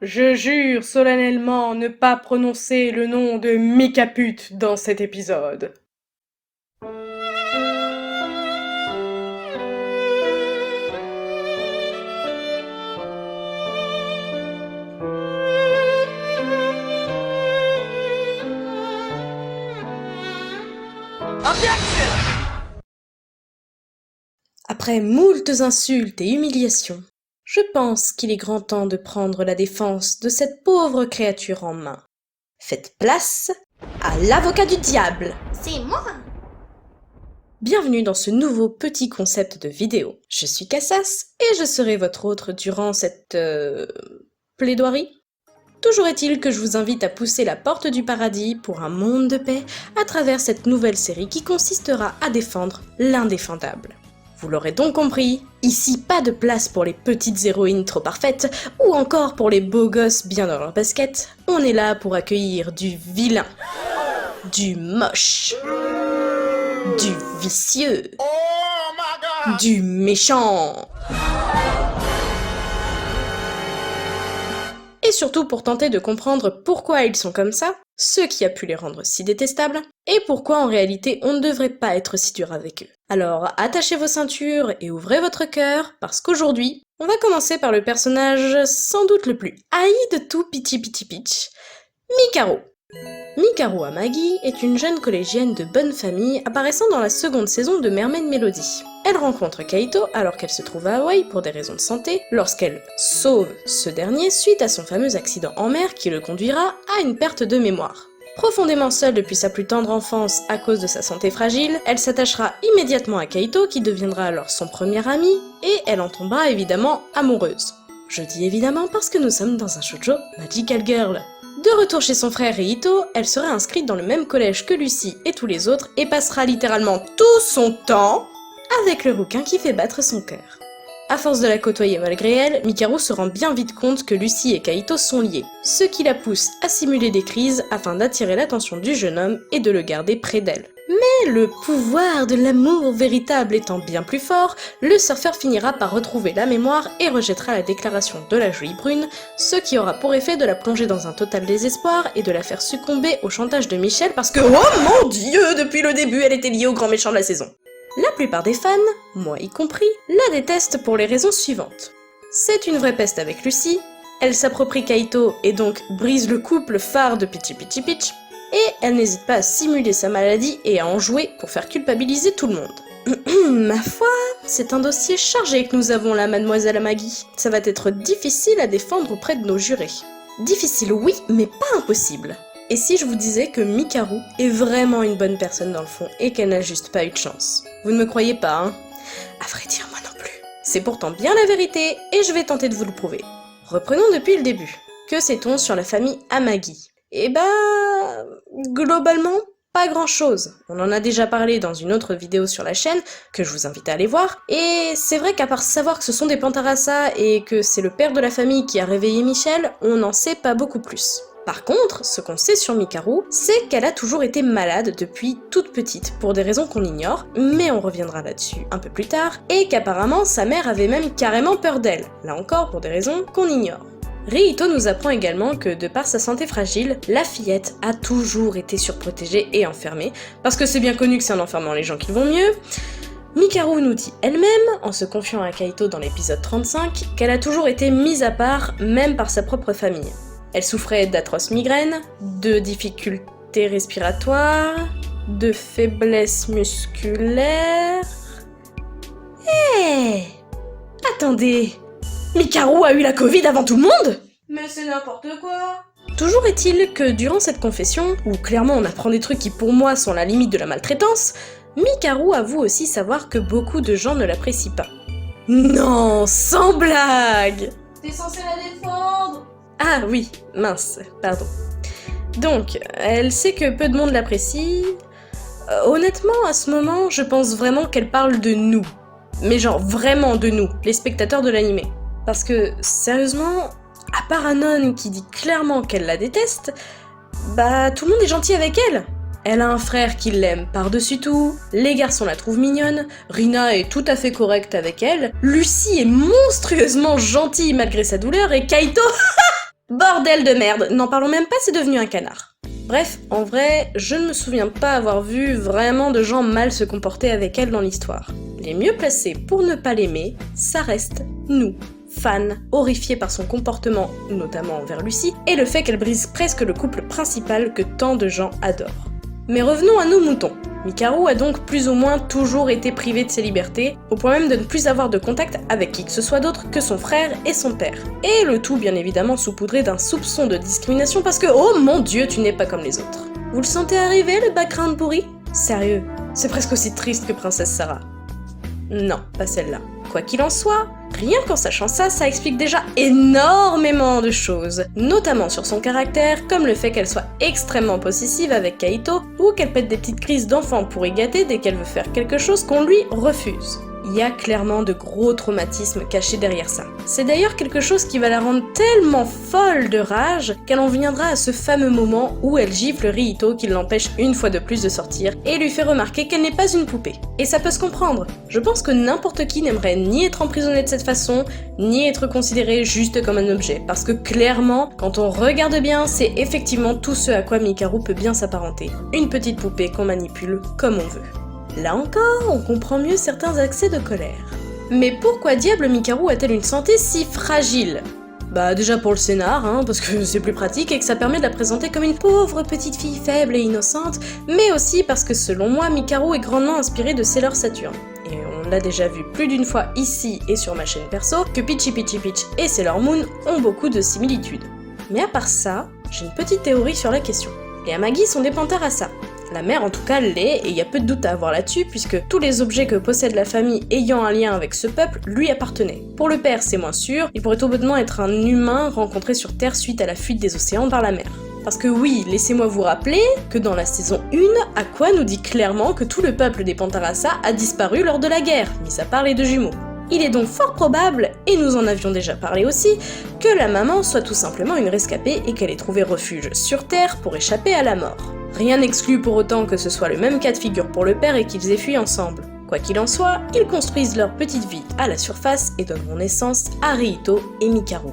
Je jure solennellement ne pas prononcer le nom de Mikaput dans cet épisode. Après moultes insultes et humiliations, je pense qu'il est grand temps de prendre la défense de cette pauvre créature en main. Faites place à l'avocat du diable. C'est moi. Bienvenue dans ce nouveau petit concept de vidéo. Je suis Cassas et je serai votre hôte durant cette... plaidoirie. Toujours est-il que je vous invite à pousser la porte du paradis pour un monde de paix à travers cette nouvelle série qui consistera à défendre l'indéfendable. Vous l'aurez donc compris, ici pas de place pour les petites héroïnes trop parfaites ou encore pour les beaux gosses bien dans leur basket. On est là pour accueillir du vilain, du moche, du vicieux, du méchant. Et surtout pour tenter de comprendre pourquoi ils sont comme ça, ce qui a pu les rendre si détestables, et pourquoi en réalité on ne devrait pas être si dur avec eux. Alors attachez vos ceintures et ouvrez votre cœur, parce qu'aujourd'hui, on va commencer par le personnage sans doute le plus haï de tout Pichi Pichi Pitch, Mikaru. Mikaru Amagi est une jeune collégienne de bonne famille apparaissant dans la seconde saison de Mermaid Melody. Elle rencontre Kaito alors qu'elle se trouve à Hawaï pour des raisons de santé, lorsqu'elle sauve ce dernier suite à son fameux accident en mer qui le conduira à une perte de mémoire. Profondément seule depuis sa plus tendre enfance à cause de sa santé fragile, elle s'attachera immédiatement à Kaito qui deviendra alors son premier ami, et elle en tombera évidemment amoureuse. Je dis évidemment parce que nous sommes dans un shoujo Magical Girl. De retour chez son frère Riito, elle sera inscrite dans le même collège que Lucy et tous les autres et passera littéralement tout son temps avec le rouquin qui fait battre son cœur. À force de la côtoyer malgré elle, Mikaru se rend bien vite compte que Lucy et Kaito sont liés, ce qui la pousse à simuler des crises afin d'attirer l'attention du jeune homme et de le garder près d'elle. Mais le pouvoir de l'amour véritable étant bien plus fort, le surfeur finira par retrouver la mémoire et rejettera la déclaration de la jolie brune, ce qui aura pour effet de la plonger dans un total désespoir et de la faire succomber au chantage de Michel parce que, oh mon dieu, depuis le début elle était liée au grand méchant de la saison. La plupart des fans, moi y compris, la détestent pour les raisons suivantes. C'est une vraie peste avec Lucy, elle s'approprie Kaito et donc brise le couple phare de Pichi Pichi Pitch, et elle n'hésite pas à simuler sa maladie et à en jouer pour faire culpabiliser tout le monde. Ma foi, c'est un dossier chargé que nous avons là, mademoiselle Amagi. Ça va être difficile à défendre auprès de nos jurés. Difficile oui, mais pas impossible. Et si je vous disais que Mikaru est vraiment une bonne personne dans le fond et qu'elle n'a juste pas eu de chance? Vous ne me croyez pas, hein? À vrai dire, moi non plus. C'est pourtant bien la vérité et je vais tenter de vous le prouver. Reprenons depuis le début. Que sait-on sur la famille Amagi? Eh bah... globalement, pas grand-chose. On en a déjà parlé dans une autre vidéo sur la chaîne, que je vous invite à aller voir, et c'est vrai qu'à part savoir que ce sont des Pantarasa et que c'est le père de la famille qui a réveillé Michel, on n'en sait pas beaucoup plus. Par contre, ce qu'on sait sur Mikaru, c'est qu'elle a toujours été malade depuis toute petite, pour des raisons qu'on ignore, mais on reviendra là-dessus un peu plus tard, et qu'apparemment sa mère avait même carrément peur d'elle, là encore pour des raisons qu'on ignore. Riito nous apprend également que, de par sa santé fragile, la fillette a toujours été surprotégée et enfermée, parce que c'est bien connu que c'est en enfermant les gens qui vont mieux. Mikaru nous dit elle-même, en se confiant à Kaito dans l'épisode 35, qu'elle a toujours été mise à part, même par sa propre famille. Elle souffrait d'atroces migraines, de difficultés respiratoires, de faiblesse musculaire... Hé attendez, Mikaru a eu la Covid avant tout le monde? Mais c'est n'importe quoi. Toujours est-il que durant cette confession, où clairement on apprend des trucs qui pour moi sont la limite de la maltraitance, Mikaru avoue aussi savoir que beaucoup de gens ne l'apprécient pas. Non, sans blague! T'es censé la défendre! Ah oui, mince, pardon. Donc, elle sait que peu de monde l'apprécie. Honnêtement, à ce moment, je pense vraiment qu'elle parle de nous. Mais genre vraiment de nous, les spectateurs de l'animé. Parce que, sérieusement, à part Anon qui dit clairement qu'elle la déteste, bah tout le monde est gentil avec elle. Elle a un frère qui l'aime par-dessus tout, les garçons la trouvent mignonne, Rina est tout à fait correcte avec elle, Lucy est monstrueusement gentille malgré sa douleur, et Kaito... Bordel de merde, n'en parlons même pas, c'est devenu un canard. Bref, en vrai, je ne me souviens pas avoir vu vraiment de gens mal se comporter avec elle dans l'histoire. Les mieux placés pour ne pas l'aimer, ça reste nous, fans, horrifiés par son comportement, notamment envers Lucy, et le fait qu'elle brise presque le couple principal que tant de gens adorent. Mais revenons à nos moutons. Mikaru a donc plus ou moins toujours été privée de ses libertés, au point même de ne plus avoir de contact avec qui que ce soit d'autre que son frère et son père. Et le tout bien évidemment saupoudré d'un soupçon de discrimination parce que oh mon dieu, tu n'es pas comme les autres. Vous le sentez arriver, le background pourri? Sérieux, c'est presque aussi triste que Princesse Sarah. Non, pas celle-là. Quoi qu'il en soit, rien qu'en sachant ça, ça explique déjà énormément de choses, notamment sur son caractère, comme le fait qu'elle soit extrêmement possessive avec Kaito, ou qu'elle pète des petites crises d'enfant pour y gâter dès qu'elle veut faire quelque chose qu'on lui refuse. Il y a clairement de gros traumatismes cachés derrière ça. C'est d'ailleurs quelque chose qui va la rendre tellement folle de rage qu'elle en viendra à ce fameux moment où elle gifle Rihito qui l'empêche une fois de plus de sortir et lui fait remarquer qu'elle n'est pas une poupée. Et ça peut se comprendre. Je pense que n'importe qui n'aimerait ni être emprisonné de cette façon, ni être considéré juste comme un objet. Parce que clairement, quand on regarde bien, c'est effectivement tout ce à quoi Mikaru peut bien s'apparenter. Une petite poupée qu'on manipule comme on veut. Là encore, on comprend mieux certains accès de colère. Mais pourquoi diable Mikaru a-t-elle une santé si fragile? Bah déjà pour le scénar, parce que c'est plus pratique et que ça permet de la présenter comme une pauvre petite fille faible et innocente, mais aussi parce que selon moi, Mikaru est grandement inspirée de Sailor Saturn. Et on l'a déjà vu plus d'une fois ici et sur ma chaîne perso, que Peachy Peachy Peach et Sailor Moon ont beaucoup de similitudes. Mais à part ça, j'ai une petite théorie sur la question. Les Amagi sont des panthères à ça. La mère en tout cas l'est, et il y a peu de doute à avoir là-dessus, puisque tous les objets que possède la famille ayant un lien avec ce peuple lui appartenaient. Pour le père, c'est moins sûr, il pourrait tout bonnement être un humain rencontré sur Terre suite à la fuite des océans par la mer. Parce que oui, laissez-moi vous rappeler que dans la saison 1, Aqua nous dit clairement que tout le peuple des Pantarasa a disparu lors de la guerre, mis à part les deux jumeaux. Il est donc fort probable, et nous en avions déjà parlé aussi, que la maman soit tout simplement une rescapée et qu'elle ait trouvé refuge sur Terre pour échapper à la mort. Rien n'exclut pour autant que ce soit le même cas de figure pour le père et qu'ils aient fui ensemble. Quoi qu'il en soit, ils construisent leur petite vie à la surface et donneront naissance à Rihito et Mikaru.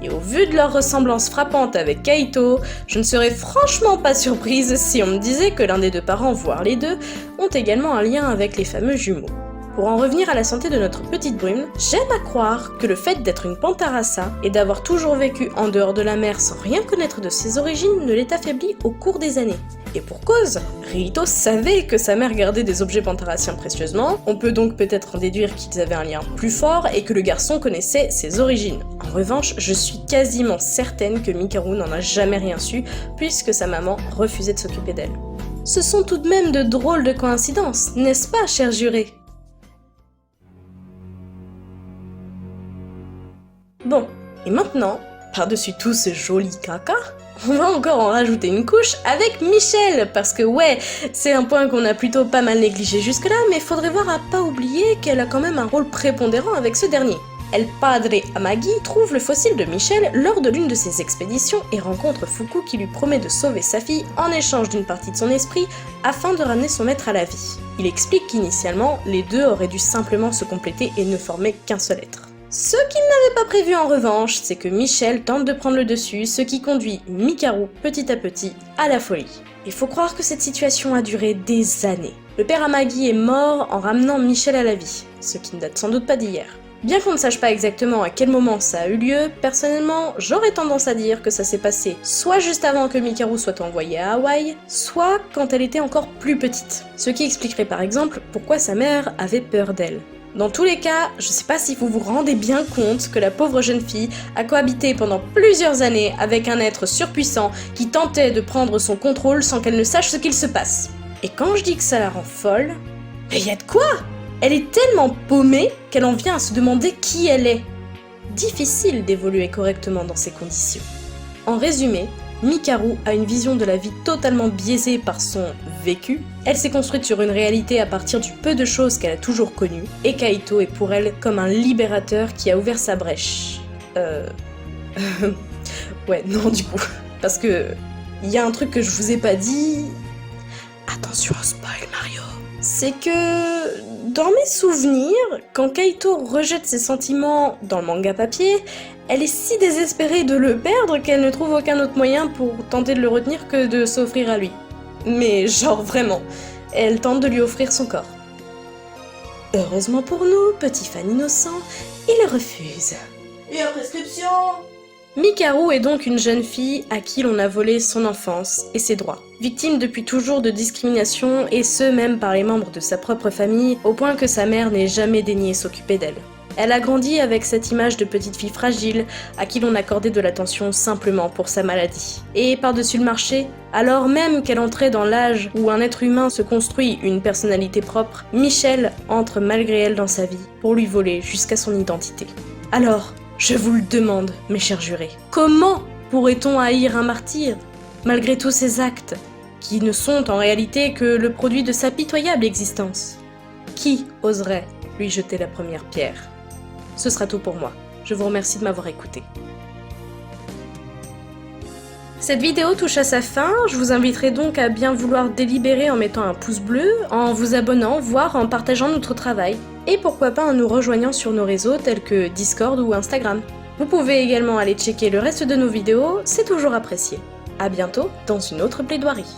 Et au vu de leur ressemblance frappante avec Kaito, je ne serais franchement pas surprise si on me disait que l'un des deux parents, voire les deux, ont également un lien avec les fameux jumeaux. Pour en revenir à la santé de notre petite brume, j'aime à croire que le fait d'être une Pantarasa et d'avoir toujours vécu en dehors de la mer sans rien connaître de ses origines ne l'ait affaibli au cours des années. Et pour cause, Rihito savait que sa mère gardait des objets pantarassiens précieusement, on peut donc peut-être en déduire qu'ils avaient un lien plus fort et que le garçon connaissait ses origines. En revanche, je suis quasiment certaine que Mikaru n'en a jamais rien su, puisque sa maman refusait de s'occuper d'elle. Ce sont tout de même de drôles de coïncidences, n'est-ce pas, cher juré ? Bon, et maintenant, par-dessus tout ce joli caca, on va encore en rajouter une couche avec Michel, parce que ouais, c'est un point qu'on a plutôt pas mal négligé jusque-là, mais faudrait voir à pas oublier qu'elle a quand même un rôle prépondérant avec ce dernier. El Padre Amagi trouve le fossile de Michel lors de l'une de ses expéditions et rencontre Fuku qui lui promet de sauver sa fille en échange d'une partie de son esprit afin de ramener son maître à la vie. Il explique qu'initialement, les deux auraient dû simplement se compléter et ne former qu'un seul être. Ce qu'il n'avait pas prévu en revanche, c'est que Michel tente de prendre le dessus, ce qui conduit Mikaru petit à petit à la folie. Il faut croire que cette situation a duré des années. Le père Amagi est mort en ramenant Michel à la vie, ce qui ne date sans doute pas d'hier. Bien qu'on ne sache pas exactement à quel moment ça a eu lieu, personnellement, j'aurais tendance à dire que ça s'est passé soit juste avant que Mikaru soit envoyée à Hawaï, soit quand elle était encore plus petite. Ce qui expliquerait par exemple pourquoi sa mère avait peur d'elle. Dans tous les cas, je sais pas si vous vous rendez bien compte que la pauvre jeune fille a cohabité pendant plusieurs années avec un être surpuissant qui tentait de prendre son contrôle sans qu'elle ne sache ce qu'il se passe. Et quand je dis que ça la rend folle, mais y a de quoi ? Elle est tellement paumée qu'elle en vient à se demander qui elle est. Difficile d'évoluer correctement dans ces conditions. En résumé, Mikaru a une vision de la vie totalement biaisée par son vécu, elle s'est construite sur une réalité à partir du peu de choses qu'elle a toujours connues, et Kaito est pour elle comme un libérateur qui a ouvert sa brèche. Ouais, non du coup, parce que il y a un truc que je vous ai pas dit... Attention au spoil Mario. C'est que, dans mes souvenirs, quand Kaito rejette ses sentiments dans le manga papier, Elle est si désespérée de le perdre qu'elle ne trouve aucun autre moyen pour tenter de le retenir que de s'offrir à lui. Mais genre vraiment, elle tente de lui offrir son corps. Heureusement pour nous, petit fan innocent, il refuse. Et en prescription? Mikaru est donc une jeune fille à qui l'on a volé son enfance et ses droits. Victime depuis toujours de discrimination, et ce même par les membres de sa propre famille, au point que sa mère n'ait jamais daigné s'occuper d'elle. Elle a grandi avec cette image de petite fille fragile, à qui l'on accordait de l'attention simplement pour sa maladie. Et par-dessus le marché, alors même qu'elle entrait dans l'âge où un être humain se construit une personnalité propre, Michel entre malgré elle dans sa vie, pour lui voler jusqu'à son identité. Alors, je vous le demande, mes chers jurés, comment pourrait-on haïr un martyr, malgré tous ses actes, qui ne sont en réalité que le produit de sa pitoyable existence? Qui oserait lui jeter la première pierre? Ce sera tout pour moi. Je vous remercie de m'avoir écouté. Cette vidéo touche à sa fin, je vous inviterai donc à bien vouloir délibérer en mettant un pouce bleu, en vous abonnant, voire en partageant notre travail. Et pourquoi pas en nous rejoignant sur nos réseaux tels que Discord ou Instagram. Vous pouvez également aller checker le reste de nos vidéos, c'est toujours apprécié. À bientôt dans une autre plaidoirie.